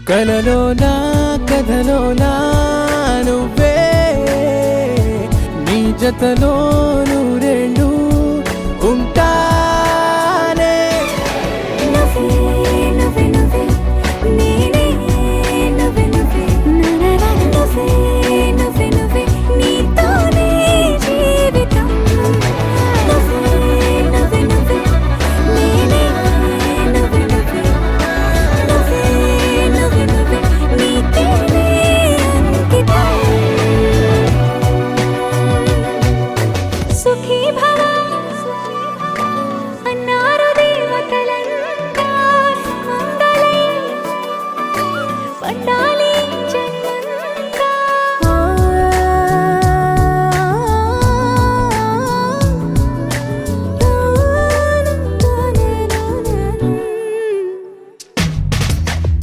కలలోనా కథలోనా నువ్వే నీ జతలో నూరేళ్ళు ఉంటానే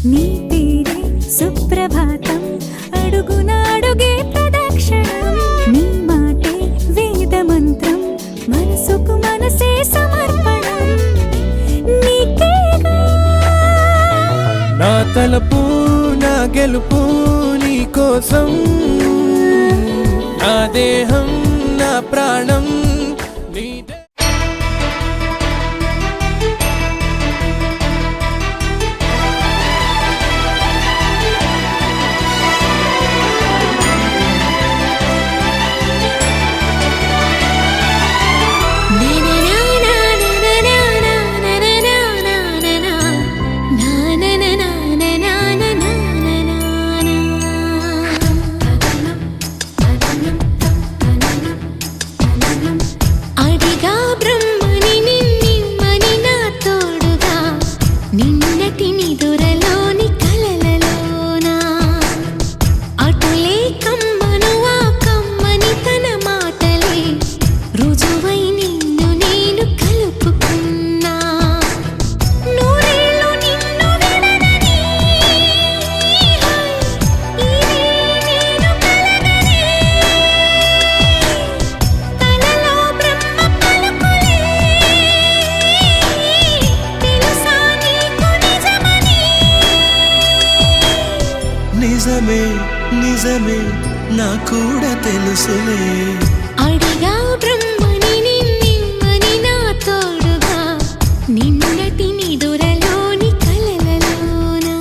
నీ పేరే సుప్రభాతం అడుగునాడుగే ప్రదక్షిణం నీ మాటే వేద మంత్రం మనసుకు మనసే సమర్పణం నీకేగా నా తలపు నా గెలుపు నీ కోసం నా దేహం నా ప్రాణం నీదే నిజమే నిజమే నా కూడా తెలుసులే. అడిగా బ్రహ్మని నిన్నిమ్మని నా తోడుగా నిన్నటి నిదురలోని కలలలోనా.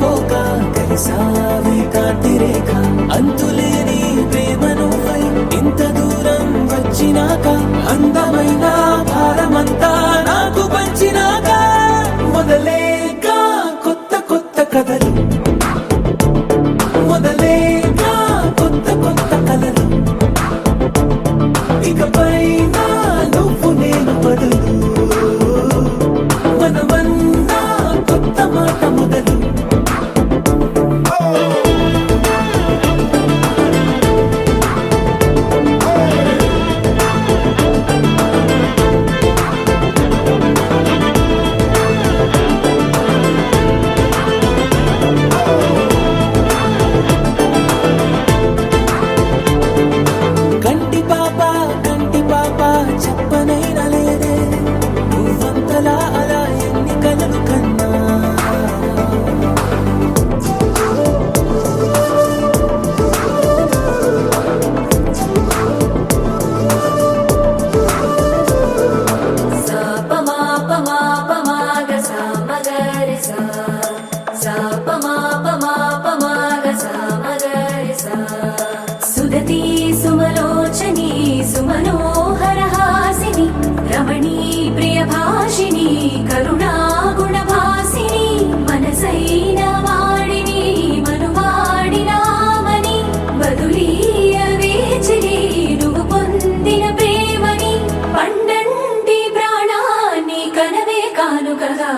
పోక కలిసావే కాంతి రేఖ అంతులేని ప్రేమ నువ్వై ఇంత దూరం వచ్చినాక అందమైన భారమంతా నాకు పంచినాక మొదలేక కొత్త కొత్త కథలు మొదలేక కొత్త కొత్త కలలు ఇకపై నువ్వు నేను బదులు మనమన్నా కొత్త మాట మొదలు కంటి పాప చెప్పనైనా లేదే నువ్వంతలా అలా ఎన్ని కలలు కన్నా సుదతి సుమలోచని సుమనోహర హాసిని రమణీ ప్రియభాషిణి కరుణా గుణభాసిని మనసైన వాడిని మనువాడినామని బదులీయ వేచిని నువ్వు పొందిన ప్రేమని పండంటి ప్రాణాన్ని కనవే కానుకగా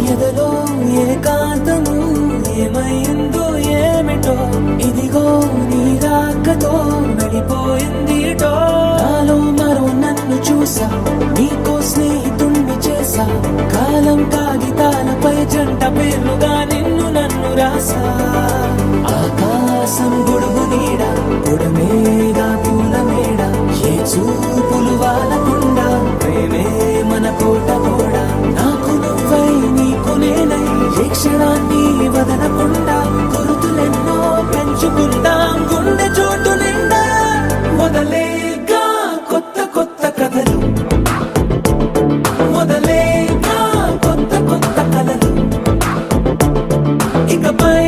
ఎదలో ఏకాంతము ఏమైందో ఏమిటో ఇదిగో నీ రాకతో వెళ్ళిపోయిందిటో నాలో మరో నన్ను చూసా నీకో స్నేహితుణ్ణి చేసా కాలం కాగితాలపై జంట పేర్లుగా నిన్ను నన్ను రాసా ఆకాశం గొడుగు నీడ గొడమేగా పూల మేడ ఏ చూపులు వాలకుండా ప్రేమే మన కోట కూడా నాకు నువ్వై నీకు నేనై ఏ క్షణాన్ని వదలకుండా గుర్తులెన్నో పెంచుకుందాం గుండె చోటు నిండా మొదలేగా కొత్త కొత్త కథలు మొదలేగా కొత్త కొత్త కలలు ఇకపై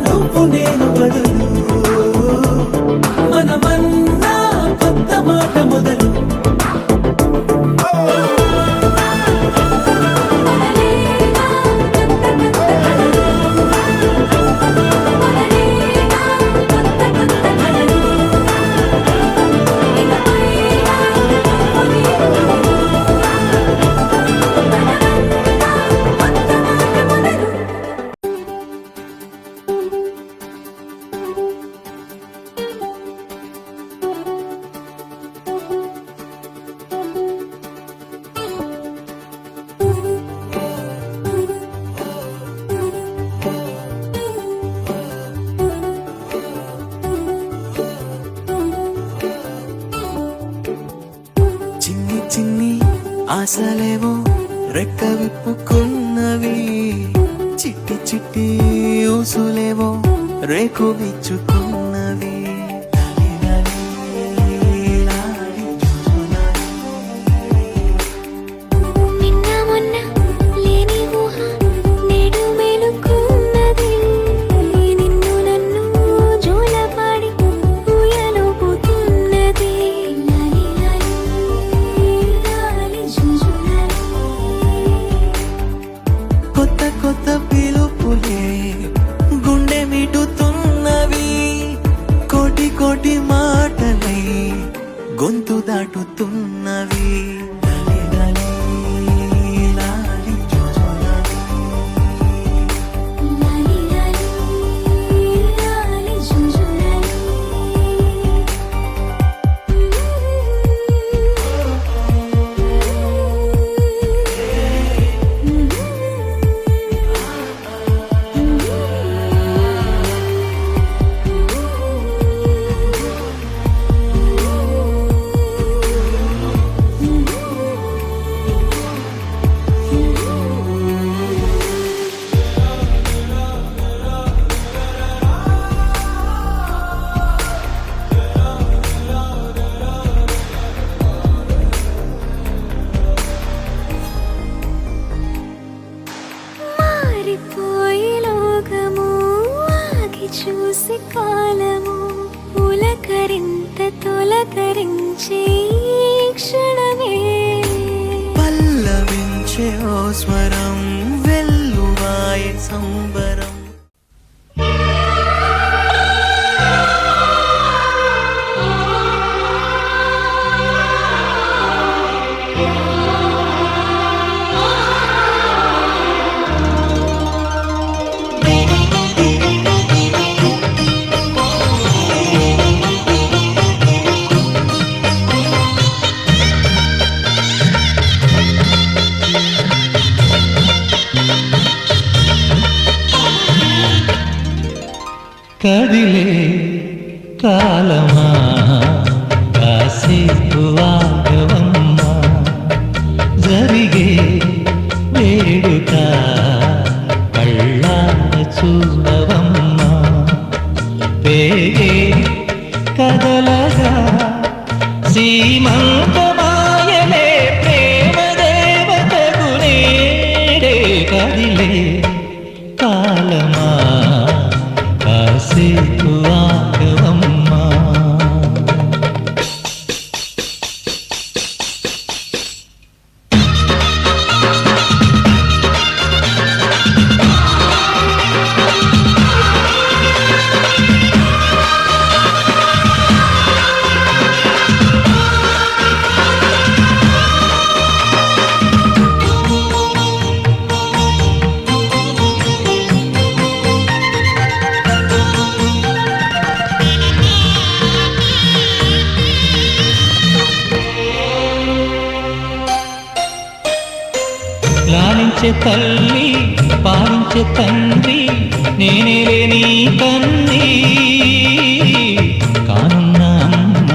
నువ్వు నేను బదులు మనమన్నా కొత్త మాట మొదలు చిన్ని చిన్ని ఆశలేవో రెక్క విప్పుకున్నవి చిట్టి చిట్టి ఊసులేవో రేకు విచ్చుకున్నవి నిన్న మొన్న లేని ఊహ నేడు మేలుకున్నది నిన్ను నన్ను జోలపాడి ఊయలుపుతున్నది లాలి లాలి లాలి జుజులాలి కొత్త కొత్త పిలుపులే గుండె మిటుతున్నవి కలిసి కాలము పులకరింత తొలకరించే ఈ క్షణమే పల్లవించే ఓ స్వరం వెల్లువాయ సంబరం. కదిలే కాలమా కాసేపు ఆగవమ్మా, జరిగే వేడుక కళ్ళార చూడవమ్మా, పేగే కదలగా సీమంతమాయలే ప్రేమ దేవతకు నేడే. కదిలే కాలమా కాసేపు ఆగవమ్మా. లాలించే తల్లి పాలించే తండ్రి నేనే నీ కన్ని, కానున్న అమ్మ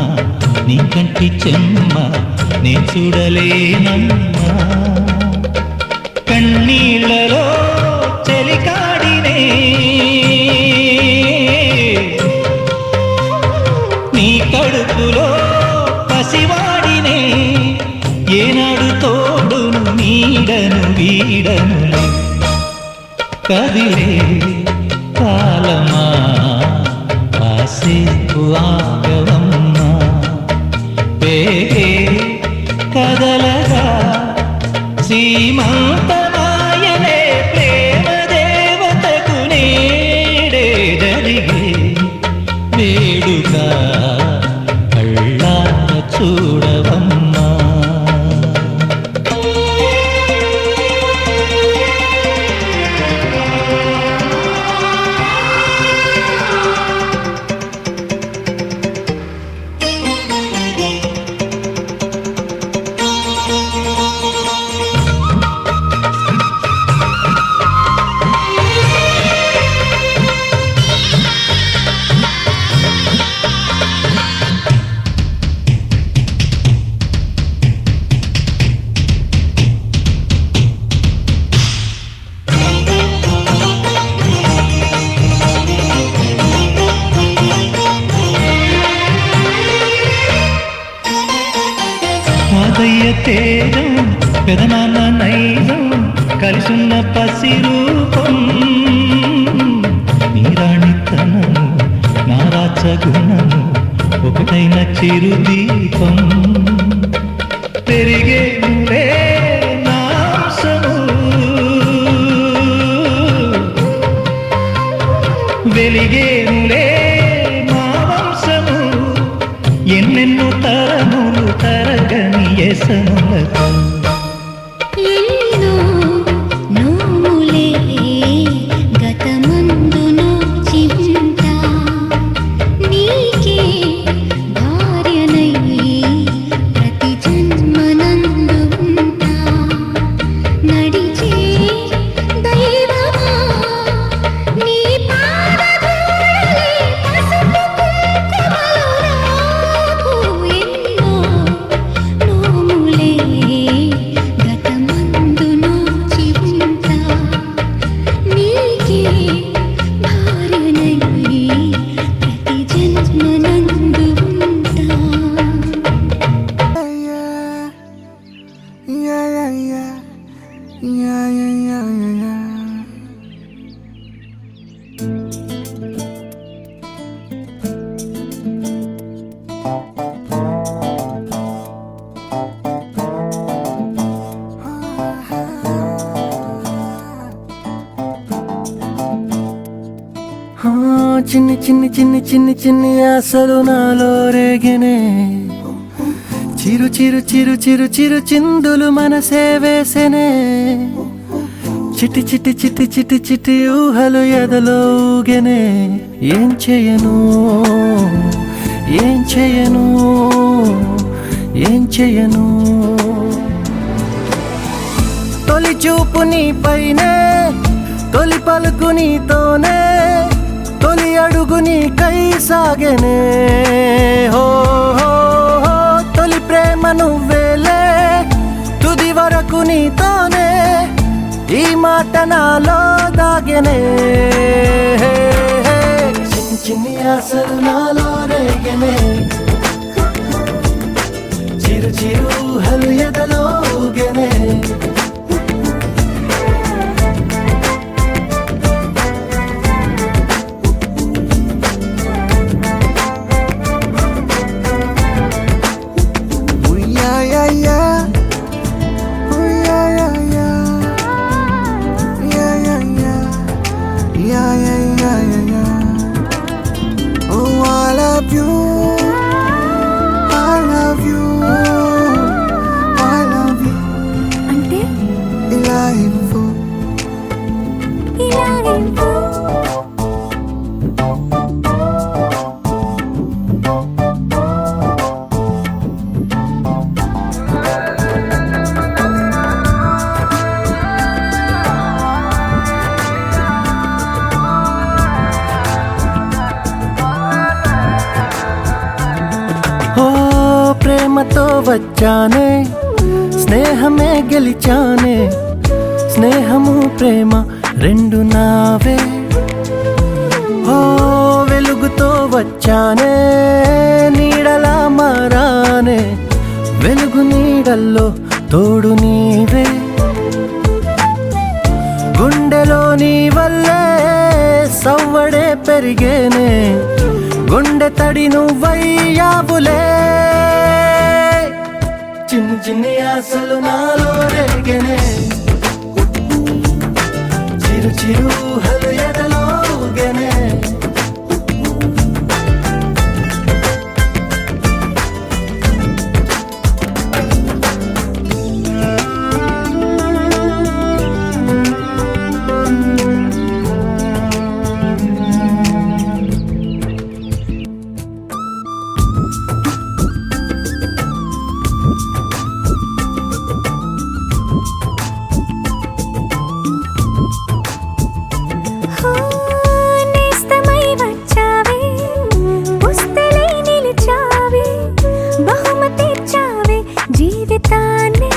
నీ కంటి చెమ్మ నే చూడలేనమ్మా. కన్నీళ్లలో చెలికాడినే నీ కడుపులో పసివాడినే, ఏనాడు తోడును నీడను వీడను. కదిలే కాలమా కాసేపు ఆగవమ్మా, పేగే కదలగా సీమంతమాయలే ప్రేమ దేవతకు నేడే. జరిగే వేడుక కళ్ళార చూడవమ్మా. తాతయ్య తేజం పెదనాన్న నైజం కలిసున్న పసి రూపం, నీ రాణితనము నా రాచగుణము ఒకటైన చిరుదీపం. పెరిగేనులే నాశము వెలిగేనులే మా వంశము, ఎన్నెన్నో తరములు తరగని యసములకు. ఎన్నో నోములే గతమందును చింత, నీకే భార్యనై ప్రతి జన్మనందు ఉంటా. నడిచే దైవమా నీ పాదధూళిలే పసుపు కుంకుమలు రాకు. ఎన్నో నోములే చిన్ని చిన్ని చిన్ని చిన్ని చిన్ని ఆశలు నాలో రేగినే చిరు చిరు చిరు చిరు చిరు చిందులు మనసే వేసెనే చిటి చిటి చిటి చిటి చిటి ఊహలు ఎదలో ఊగెనే ఏం చేయను ఏం చేయను ఏం చేయను తొలి చూపు నీ పైనే తొలి పలుకు నీతోనే తొలి అడుగు నీకై సాగెనే హో హో హో తొలి ప్రేమ నువ్వేలే తుది వరకు నీతోనే ఈ మాట నాలో దాగెనే చిన్ని చిన్ని ఆశలు నాలో రేగెనే చిరు చిరు ఊహలు ఎదలో ఊగెనే అంటే ఇలా ఇవ్వు. ఓ ప్రేమతో వచ్చానే స్నేహమే గెలిచానే స్నేహము ప్రేమ రెండు నావే ఓ వెలుగుతో వచ్చానే నీడలా మారానే వెలుగు నీడల్లో తోడు నీవే గుండెలో నీ వల్లే సవ్వడే పెరిగేనే గుండె తడి నువ్వయ్యావులే చిన్ని చిన్ని ఆశలు నాలో రేగెనే చిరు చిరు ఊహలు ఎదలో ఊగెనే నేస్తమై వచ్చావే పుస్తలై నిలిచావే బహుమతి ఇచ్చావే జీవితాన్ని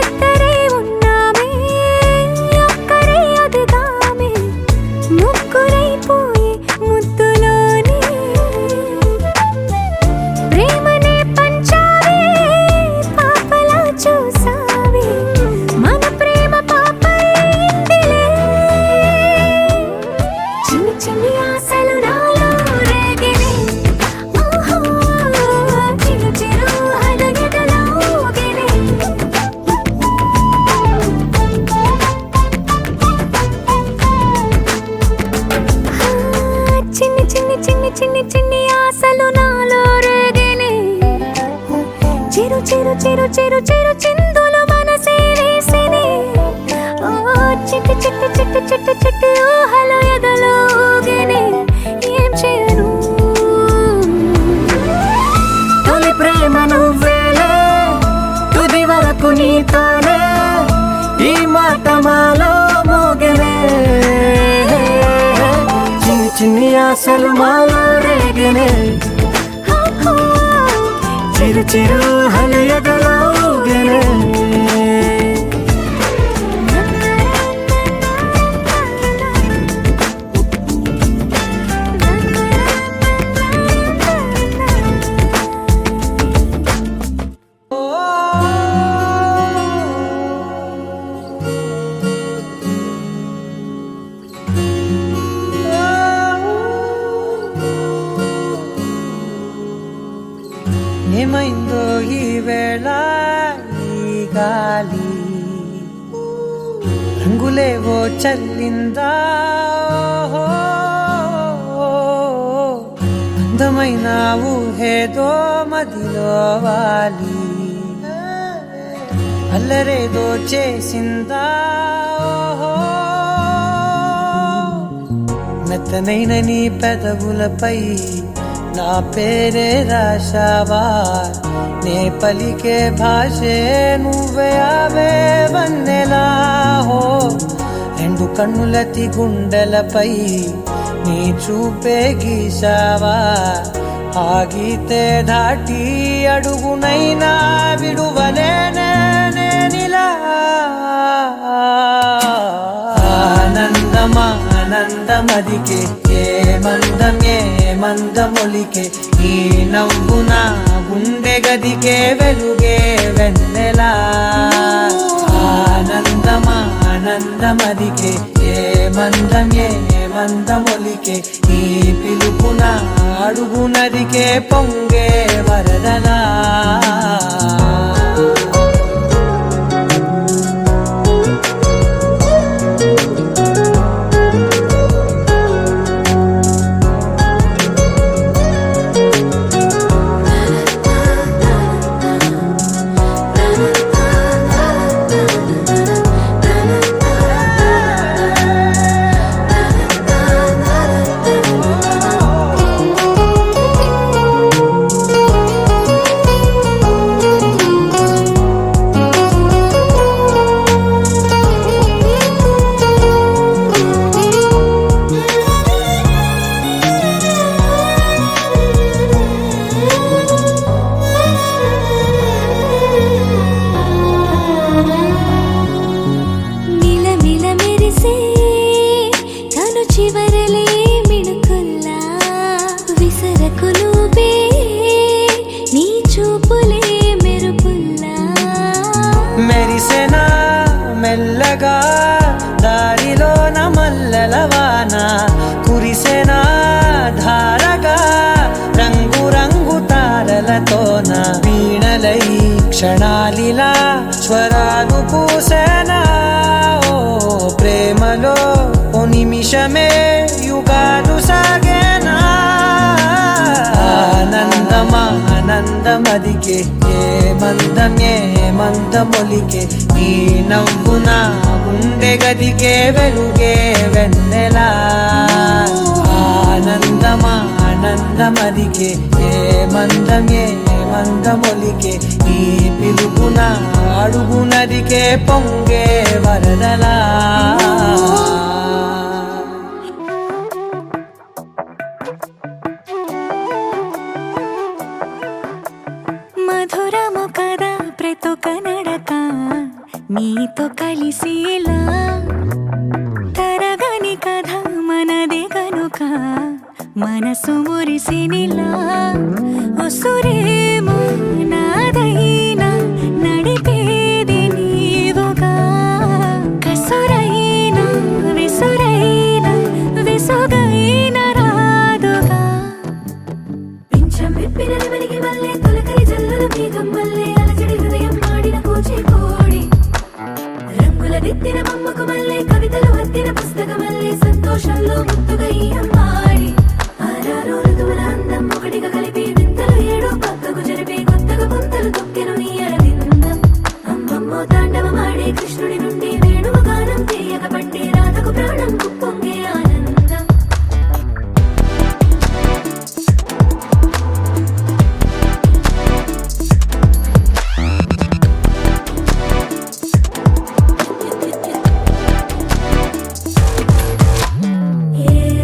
ఇద్దరే ఉన్నామే ఒక్కరే అదిగామే ముగ్గురైపోయి ముద్దులోనే ప్రేమనే పంచావే పాపలా చూసావే మన ప్రేమ పాపైందిలే చిన్ని చిన్ని ఆశలు నాలో రేగినే ఓహో చిరు చిరు అలగెదలో ఊగెనే చిన్ని చిన్ని చిన్ని చిన్ని చిన్ని ఆశలు నాలో రేగినే చిరు చిరు చిరు చిరు చిరు చిందులు మనసే వేసినే ఓ చిట్టి చిట్టి చిట్టి చిట్టి చిట్టి ఊహలు ఎదలో ఊగెనే ఏం చేయను తొలి ప్రేమ నువ్వేలే తుది వరకు నీతోనే ఈ మాట మాలో మోగెనే చిన్ని చిన్ని ఆశలు మాలో రేగెనే చిరు చిరు ఊహలు ఎదలో ఊగెనే ఏమైందో ఈ వేళ ఈ గాలి రంగులేవో చల్లిందా ఊహేదో మదిలో వాలి అల్లరేదో చేసిందా ఓహో మెత్తనైన నీ పెదవులపై నా పేరే రాశావా నే పలికే భాషే నువ్వే అవే వన్నెలా హో రెండు కన్నులతి గుండెలపై నీ చూపే గీసావా ఆగితే దాటి అడుగునైనా విడువలేనే నేనిలా ఆనందమా ఆనందమదికే ఏ మందమొలికే ఈ నవ్వున గుండె గదికే వెలుగే వెన్నెలా ఆనందమా ఆనందమదికే ఏ మందమొలికే ఈ పిలుపున అడుగునదికే పొంగే వరదలా మెరిసెనా మెల్లగా దారిలోన మల్లెలవాన కురిసెనా ధారగా రంగు రంగు తారలతోన వీణలై క్షణాలిలా స్వరాలు పూసేనా ఓ ప్రేమలో ఓ నిమిషమే యుగాలు సాగేనా ఆనందమా ఆనందమదికే ఏ మందమొలికే ఈ నవ్వున గుండె గదికే వెలుగే వెన్నెలా ఆనందమా ఆనందమదికే ఏ మందమొలికే ఈ పిలుపున అడుగునదికే పొంగే వరదలా మధురము కదా ప్రతి నడక నీతో కలిసేలా తరగని కథ మనదే కనుక మనసు మురిసినిలా ఉసురేమో నాదైనా నడిపేది నీవుగా కసురైనా విసురైనా విసుగైన రాదుగా పింఛం విప్పిన నెమలికి వల్లే తొలకరి జల్లుల మేఘం వల్లే అలజడి హృదయం ఆడిన కూచిపూడి రంగుల దిద్దిన బొమ్మకు మల్లే కవితలు వద్దిన పుస్తకం వల్లే సంతోషంలో ముద్దుగా ఈ అమ్మాడి ఆరారు ఋతువుల అందం ఒకటిగా కలిపి వింతలు ఏడు పక్కకు జరిపి కొత్తగా పుంతలు తొక్కెను నీ అరవిందం అమ్మమ్మో తాండవమాడే కృష్ణుడి నుండి వేణువ గానం తీయక పట్టే రాధకు ప్రాణం పొంగే ఆనందం ఏ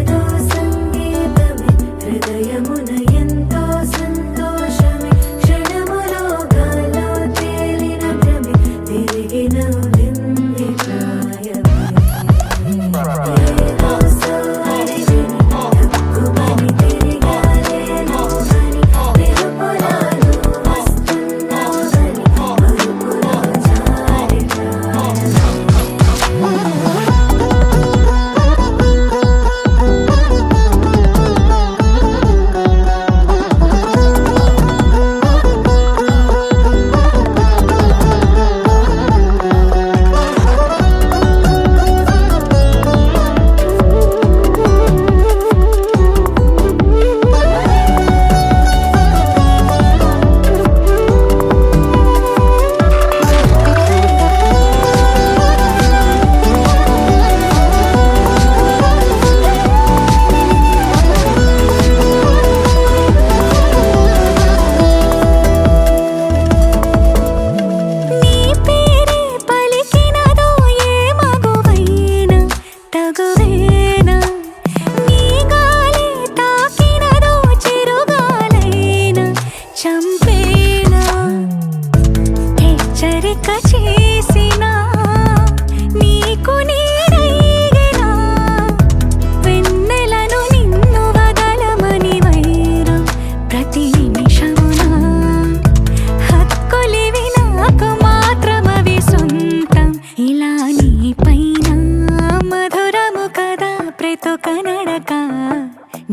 ప్రేతో కనడక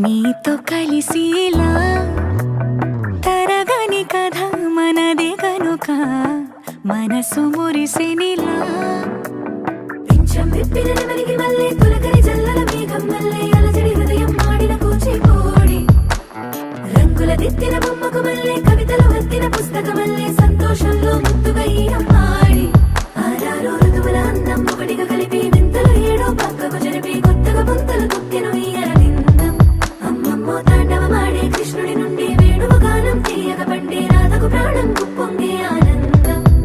నీతో కలిసిలా తరగని కథ మనది కనుక మనసు మురిసెనిలా పింఛం విప్పిన నెమలికి మళ్ళీ తొలకరి జల్లల మేఘం మళ్ళీ అలజడి హృదయం మాడిన కూచిపూడి రంగుల దిద్దిన బొమ్మకు మళ్ళీ కవితలు వత్తిన పుస్తకమల్లే సంతోషంలో ముద్దుగా ఈ అమ్మాయి